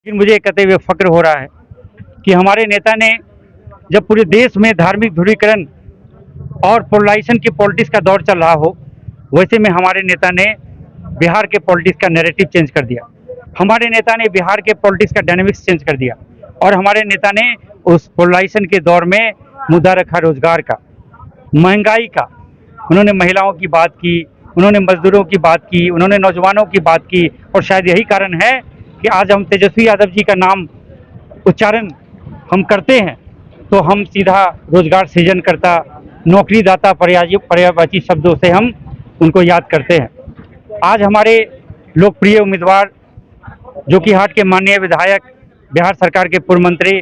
लेकिन मुझे कहते हुए फक्र हो रहा है कि हमारे नेता ने जब पूरे देश में धार्मिक ध्रुवीकरण और पोलराइजेशन की पॉलिटिक्स का दौर चल रहा हो, वैसे में हमारे नेता ने बिहार के पॉलिटिक्स का नैरेटिव चेंज कर दिया। हमारे नेता ने बिहार के पॉलिटिक्स का डायनेमिक्स चेंज कर दिया और हमारे नेता ने उस पोलराइजेशन के दौर में मुद्दा रखा रोजगार का, महंगाई का। उन्होंने महिलाओं की बात की, उन्होंने मजदूरों की बात की, उन्होंने नौजवानों की बात की और शायद यही कारण है कि आज हम तेजस्वी यादव जी का नाम उच्चारण हम करते हैं तो हम सीधा रोजगार सृजनकर्ता, नौकरीदाता, पर्यायवाची शब्दों से हम उनको याद करते हैं। आज हमारे लोकप्रिय उम्मीदवार जोकीहाट के माननीय विधायक, बिहार सरकार के पूर्व मंत्री,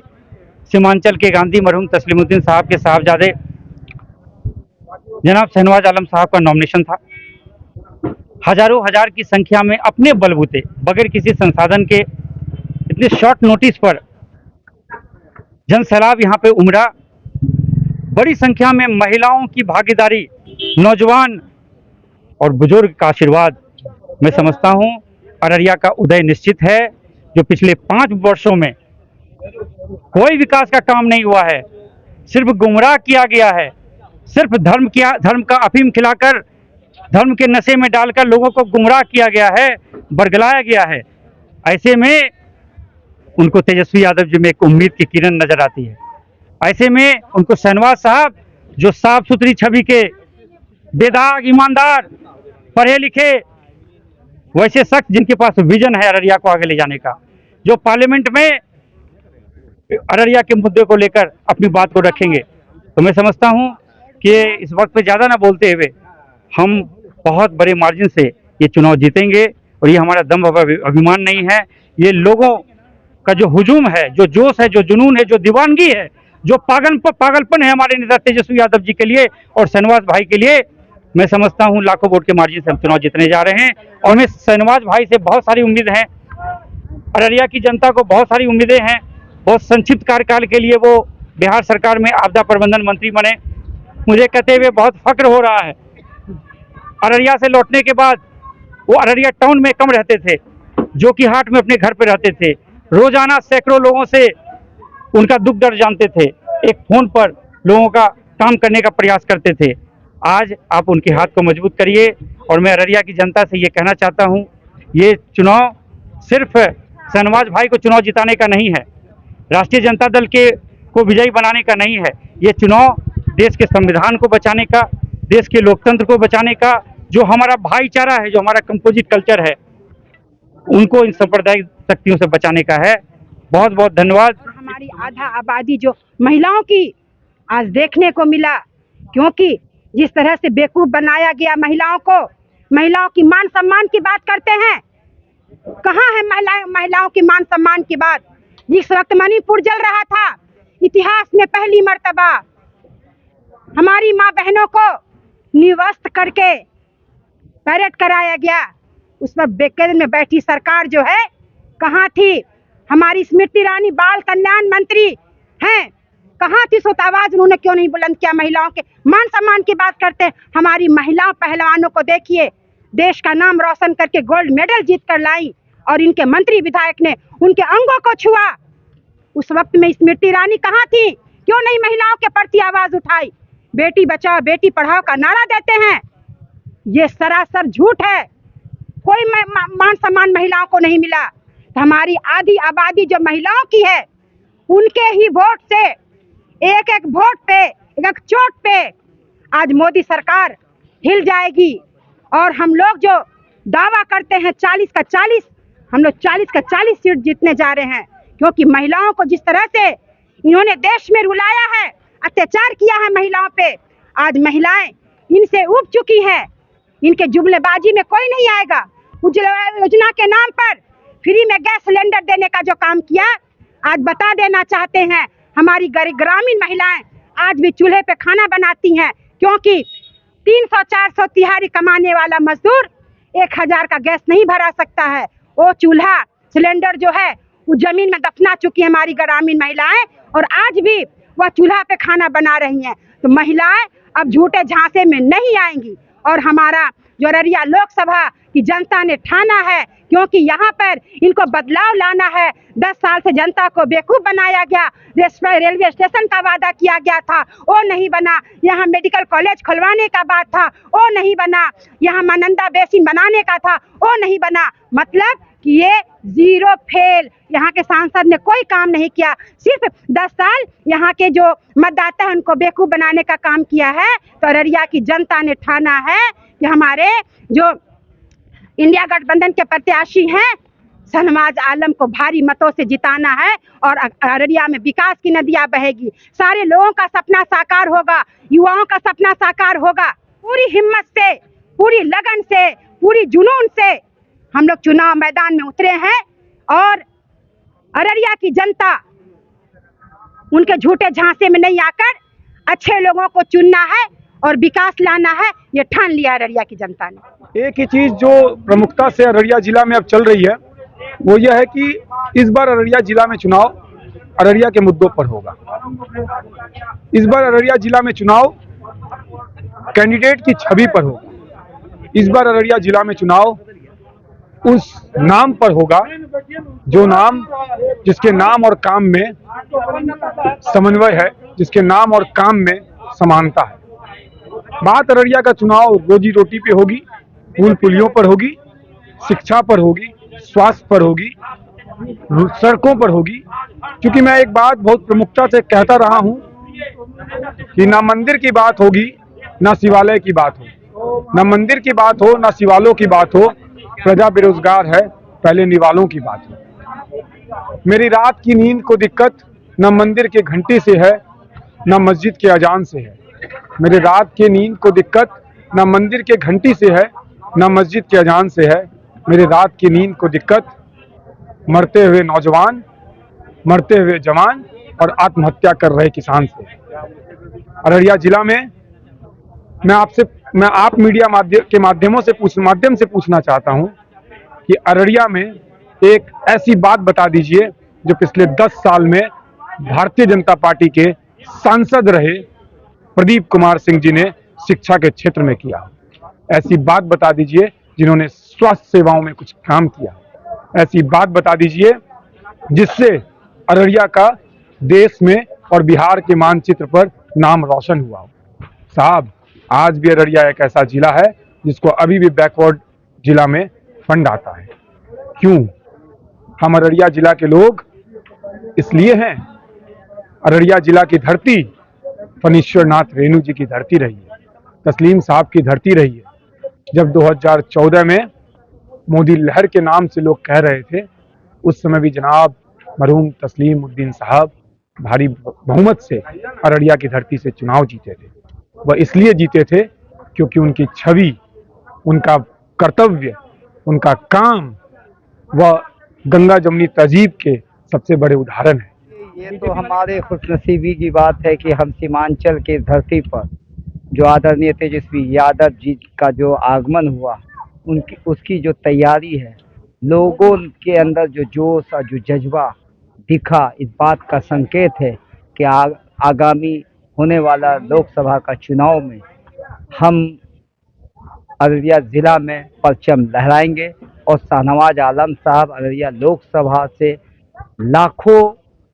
सीमांचल के गांधी मरहूम तस्लीमुद्दीन साहब के साहबजादे जनाब शहनवाज आलम साहब का नॉमिनेशन था। हजारों हजार की संख्या में अपने बलबूते बगैर किसी संसाधन के इतने शॉर्ट नोटिस पर जन सैलाब यहाँ पे उमड़ा। बड़ी संख्या में महिलाओं की भागीदारी, नौजवान और बुजुर्ग का आशीर्वाद, मैं समझता हूँ अररिया का उदय निश्चित है। जो पिछले 5 वर्षों में कोई विकास का काम नहीं हुआ है, सिर्फ गुमराह किया गया है, सिर्फ धर्म का अफीम खिलाकर, धर्म के नशे में डालकर लोगों को गुमराह किया गया है, बरगलाया गया है। ऐसे में उनको तेजस्वी यादव जी में एक उम्मीद की किरण नजर आती है। ऐसे में उनको शहनवाज साहब जो साफ सुथरी छवि के, बेदाग, ईमानदार, पढ़े लिखे, वैसे शख्स जिनके पास विजन है अररिया को आगे ले जाने का, जो पार्लियामेंट में अररिया के मुद्दे को लेकर अपनी बात को रखेंगे, तो मैं समझता हूं कि इस वक्त पे ज़्यादा ना बोलते हुए हम बहुत बड़े मार्जिन से ये चुनाव जीतेंगे। और ये हमारा दम अभिमान नहीं है, ये लोगों का जो हुजूम है, जो जोश है, जो जुनून है, जो दीवानगी है, जो पागलपन है हमारे नेता तेजस्वी यादव जी के लिए और शहनवाज भाई के लिए, मैं समझता हूं लाखों वोट के मार्जिन से हम चुनाव जीतने जा रहे हैं। और मैं शहनवाज भाई से बहुत सारी उम्मीद है, अररिया की जनता को बहुत सारी उम्मीदें हैं। बहुत संक्षिप्त कार्यकाल के लिए वो बिहार सरकार में आपदा प्रबंधन मंत्री बने। मुझे कहते हुए बहुत फक्र हो रहा है, अररिया से लौटने के बाद वो अररिया टाउन में कम रहते थे, जोकीहाट में अपने घर पे रहते थे, रोजाना सैकड़ों लोगों से उनका दुख दर्द जानते थे, एक फोन पर लोगों का काम करने का प्रयास करते थे। आज आप उनके हाथ को मजबूत करिए। और मैं अररिया की जनता से ये कहना चाहता हूँ, ये चुनाव सिर्फ शहनवाज भाई को चुनाव जिताने का नहीं है, राष्ट्रीय जनता दल के को विजयी बनाने का नहीं है। ये चुनाव देश के संविधान को बचाने का, देश के लोकतंत्र को बचाने का, जो हमारा भाईचारा है, जो हमारा कंपोजिट कल्चर है, उनको इन सांप्रदायिक शक्तियों से बचाने का है। बहुत बहुत धन्यवाद। हमारी आधा आबादी जो महिलाओं की आज देखने को मिला, क्योंकि जिस तरह से बेवकूफ बनाया गया महिलाओं को, महिलाओं की मान सम्मान की बात करते हैं, कहाँ है महिलाओं की मान सम्मान की बात। जिस वक्त मणिपुर जल रहा था, इतिहास में पहली मर्तबा हमारी माँ बहनों को निवस्त्र करके परेड कराया गया। उस पर बेकदर में बैठी सरकार जो है कहाँ थी। हमारी स्मृति ईरानी बाल कल्याण मंत्री हैं, कहाँ थी? सोत आवाज उन्होंने क्यों नहीं बुलंद किया? महिलाओं के मान सम्मान की बात करते हैं। हमारी महिला पहलवानों को देखिए, देश का नाम रोशन करके गोल्ड मेडल जीत कर लाई, और इनके मंत्री विधायक ने उनके अंगों को छुआ। उस वक्त में स्मृति ईरानी कहाँ थी? क्यों नहीं महिलाओं के प्रति आवाज उठाई? बेटी बचाओ बेटी पढ़ाओ का नारा देते हैं, ये सरासर झूठ है। कोई मान सम्मान महिलाओं को नहीं मिला। तो हमारी आधी आबादी जो महिलाओं की है, उनके ही वोट से, एक एक वोट पे, एक एक चोट पे आज मोदी सरकार हिल जाएगी। और हम लोग जो दावा करते हैं 40 का 40, हम लोग 40 का 40 सीट जीतने जा रहे हैं। क्योंकि महिलाओं को जिस तरह से इन्होंने देश में रुलाया है, अत्याचार किया है महिलाओं पे, आज महिलाएं इनसे उब चुकी हैं। इनके जुमलेबाजी में कोई नहीं आएगा। उज्ज्वला योजना के नाम पर फ्री में गैस सिलेंडर देने का जो काम किया, आज बता देना चाहते हैं हमारी ग्रामीण महिलाएं आज भी चूल्हे पे खाना बनाती हैं। क्योंकि 300-400 तिहाड़ी कमाने वाला मजदूर 1000 का गैस नहीं भरा सकता है। वो चूल्हा सिलेंडर जो है वो जमीन में दफना चुकी है हमारी ग्रामीण महिलाएं, और आज भी वह चूल्हा पे खाना बना रही हैं। तो महिलाएं अब झूठे झांसे में नहीं आएंगी। और हमारा जो अररिया लोकसभा की जनता ने ठाना है क्योंकि यहाँ पर इनको बदलाव लाना है। 10 साल से जनता को बेवकूफ़ बनाया गया। रेलवे स्टेशन का वादा किया गया था, वो नहीं बना। यहाँ मेडिकल कॉलेज खुलवाने का बात था, वो नहीं बना। यहाँ मानंदा बेसिन बनाने का था, वो नहीं बना। मतलब कि ये जीरो फेल। यहाँ के सांसद ने कोई काम नहीं किया। सिर्फ 10 साल यहाँ के जो मतदाता हैं उनको बेवकूफ़ बनाने का काम किया है। तो अररिया की जनता ने ठाना है कि हमारे जो इंडिया गठबंधन के प्रत्याशी हैं शहनवाज आलम को भारी मतों से जिताना है और अररिया में विकास की नदियां बहेगी। सारे लोगों का सपना साकार होगा, युवाओं का सपना साकार होगा। पूरी हिम्मत से, पूरी लगन से, पूरी जुनून से हम लोग चुनाव मैदान में उतरे हैं और अररिया की जनता उनके झूठे झांसे में नहीं आकर अच्छे लोगों को चुनना है और विकास लाना है, ये ठान लिया अररिया की जनता ने। एक ही चीज जो प्रमुखता से अररिया जिला में अब चल रही है वो यह है कि इस बार अररिया जिला में चुनाव अररिया के मुद्दों पर होगा। इस बार अररिया जिला में चुनाव कैंडिडेट की छवि पर होगा। इस बार अररिया जिला में चुनाव उस नाम पर होगा जो नाम, जिसके नाम और काम में समन्वय है, जिसके नाम और काम में समानता है। बात अररिया का चुनाव रोजी रोटी पे होगी, पुल पुलियों पर होगी, शिक्षा पर होगी, स्वास्थ्य पर होगी, सड़कों पर होगी। क्योंकि मैं एक बात बहुत प्रमुखता से कहता रहा हूं कि ना मंदिर की बात होगी ना शिवालय की बात हो, ना मंदिर की बात हो ना शिवालयों की बात हो। प्रजा बेरोजगार है, पहले निवालों की बात हो। मेरी रात की नींद को दिक्कत न मंदिर के घंटी से है न मस्जिद के अजान से है। मेरी रात की नींद को दिक्कत न मंदिर के घंटी से है न मस्जिद के अजान से है। मेरी रात की नींद को दिक्कत मरते हुए नौजवान, मरते हुए जवान और आत्महत्या कर रहे किसान से। अररिया जिला में मैं आप मीडिया के माध्यम से पूछना चाहता हूं कि अररिया में एक ऐसी बात बता दीजिए जो पिछले 10 साल में भारतीय जनता पार्टी के सांसद रहे प्रदीप कुमार सिंह जी ने शिक्षा के क्षेत्र में किया। ऐसी बात बता दीजिए जिन्होंने स्वास्थ्य सेवाओं में कुछ काम किया। ऐसी बात बता दीजिए जिससे अररिया का देश में और बिहार के मानचित्र पर नाम रोशन हुआ हो। साहब, आज भी अररिया एक ऐसा जिला है जिसको अभी भी बैकवर्ड जिला में फंड आता है। क्यों? हम अररिया जिला के लोग इसलिए हैं। अररिया जिला की धरती फणीश्वर नाथ रेणु जी की धरती रही है, तस्लीम साहब की धरती रही है। जब 2014 में मोदी लहर के नाम से लोग कह रहे थे, उस समय भी जनाब मरहूम तस्लीम उद्दीन साहब भारी बहुमत से अररिया की धरती से चुनाव जीते थे। वह इसलिए जीते थे क्योंकि उनकी छवि, उनका कर्तव्य, उनका काम वह गंगा जमुनी तहजीब के सबसे बड़े उदाहरण है। ये तो हमारे खुशनसीबी की बात है कि हम सीमांचल के धरती पर जो आदरणीय तेजस्वी यादव जी का जो आगमन हुआ, उसकी जो तैयारी है, लोगों के अंदर जो जोश और जो जज्बा दिखा, इस बात का संकेत है कि आगामी होने वाला लोकसभा का चुनाव में हम अररिया ज़िला में परचम लहराएंगे और शहनवाज आलम साहब अररिया लोकसभा से लाखों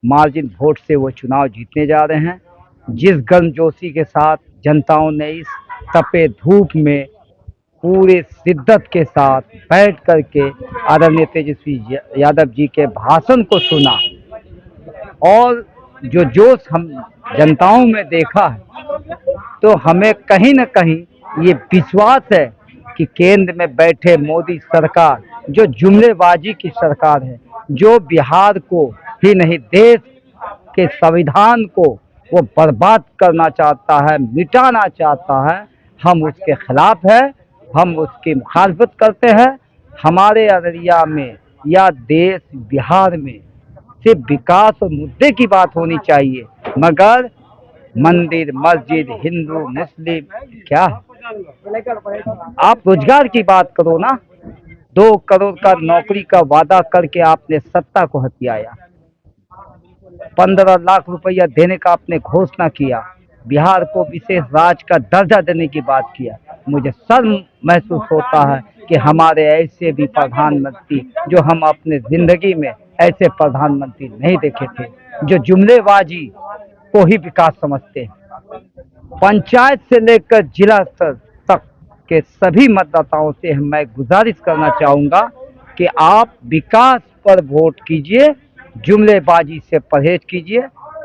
मार्जिन वोट से वो चुनाव जीतने जा रहे हैं। जिस गर्मजोशी के साथ जनताओं ने इस तपे धूप में पूरे शिद्दत के साथ बैठ करके आदरणीय तेजस्वी यादव जी के भाषण को सुना और जो जोश हम जनताओं में देखा है, तो हमें कहीं न कहीं ये विश्वास है कि केंद्र में बैठे मोदी सरकार जो जुमलेबाजी की सरकार है, जो बिहार को ही नहीं देश के संविधान को वो बर्बाद करना चाहता है, मिटाना चाहता है, हम उसके खिलाफ है, हम उसकी मुखालफत करते हैं। हमारे अररिया में या देश बिहार में सिर्फ विकास और मुद्दे की बात होनी चाहिए, मगर मंदिर मस्जिद हिंदू मुस्लिम क्या है? आप रोजगार की बात करो ना। 2 करोड़ का नौकरी का वादा करके आपने सत्ता को हथियाया। 15 लाख रुपया देने का आपने घोषणा किया। बिहार को विशेष राज्य का दर्जा देने की बात किया। मुझे शर्म महसूस होता है कि हमारे ऐसे भी प्रधानमंत्री, जो हम अपने जिंदगी में ऐसे प्रधानमंत्री नहीं देखे थे, जो जुमलेबाजी को ही विकास समझते हैं। पंचायत से लेकर जिला स्तर तक के सभी मतदाताओं से मैं गुजारिश करना चाहूँगा कि आप विकास पर वोट कीजिए, जुमलेबाजी से परहेज कीजिए।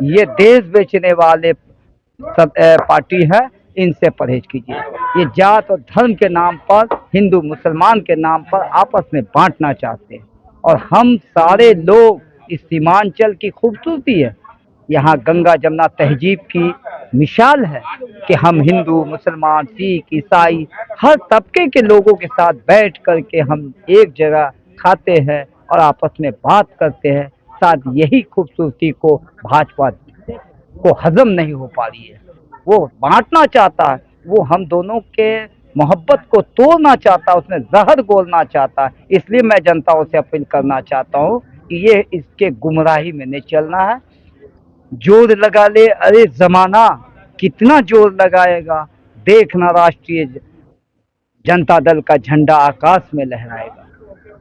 ये देश बेचने वाले पार्टी है, इनसे परहेज कीजिए। ये जात और धर्म के नाम पर, हिंदू मुसलमान के नाम पर आपस में बांटना चाहते हैं। और हम सारे लोग, इस सीमांचल की खूबसूरती है, यहाँ गंगा जमुना तहजीब की मिसाल है कि हम हिंदू मुसलमान सिख ईसाई हर तबके के लोगों के साथ बैठ कर के हम एक जगह खाते हैं और आपस में बात करते हैं। शायद यही खूबसूरती को भाजपा को हजम नहीं हो पा रही है। वो बांटना चाहता है, वो हम दोनों के मोहब्बत को तोड़ना चाहता है, उसमें जहर घोलना चाहता है। इसलिए मैं जनताओं से अपील करना चाहता हूँ कि ये इसके गुमराही में नहीं चलना है। जोर लगा ले, अरे जमाना कितना जोर लगाएगा, देखना राष्ट्रीय जनता दल का झंडा आकाश में लहराएगा।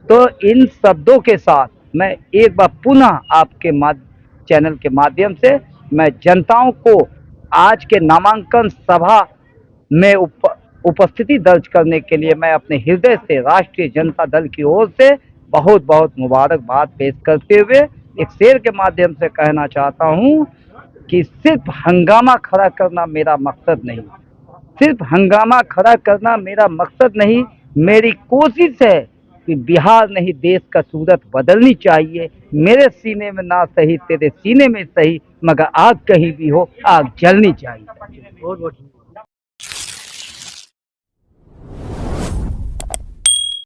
तो इन शब्दों के साथ मैं एक बार पुनः आपके चैनल के माध्यम से मैं जनताओं को आज के नामांकन सभा में उपस्थिति दर्ज करने के लिए मैं अपने हृदय से राष्ट्रीय जनता दल की ओर से बहुत बहुत मुबारकबाद पेश करते हुए एक शेर के माध्यम से कहना चाहता हूँ कि सिर्फ हंगामा खड़ा करना मेरा मकसद नहीं, सिर्फ हंगामा खड़ा करना मेरा मकसद नहीं, मेरी कोशिश है कि बिहार नहीं देश का सूरत बदलनी चाहिए। मेरे सीने में ना सही, तेरे सीने में सही, मगर आग कहीं भी हो, आग जलनी चाहिए।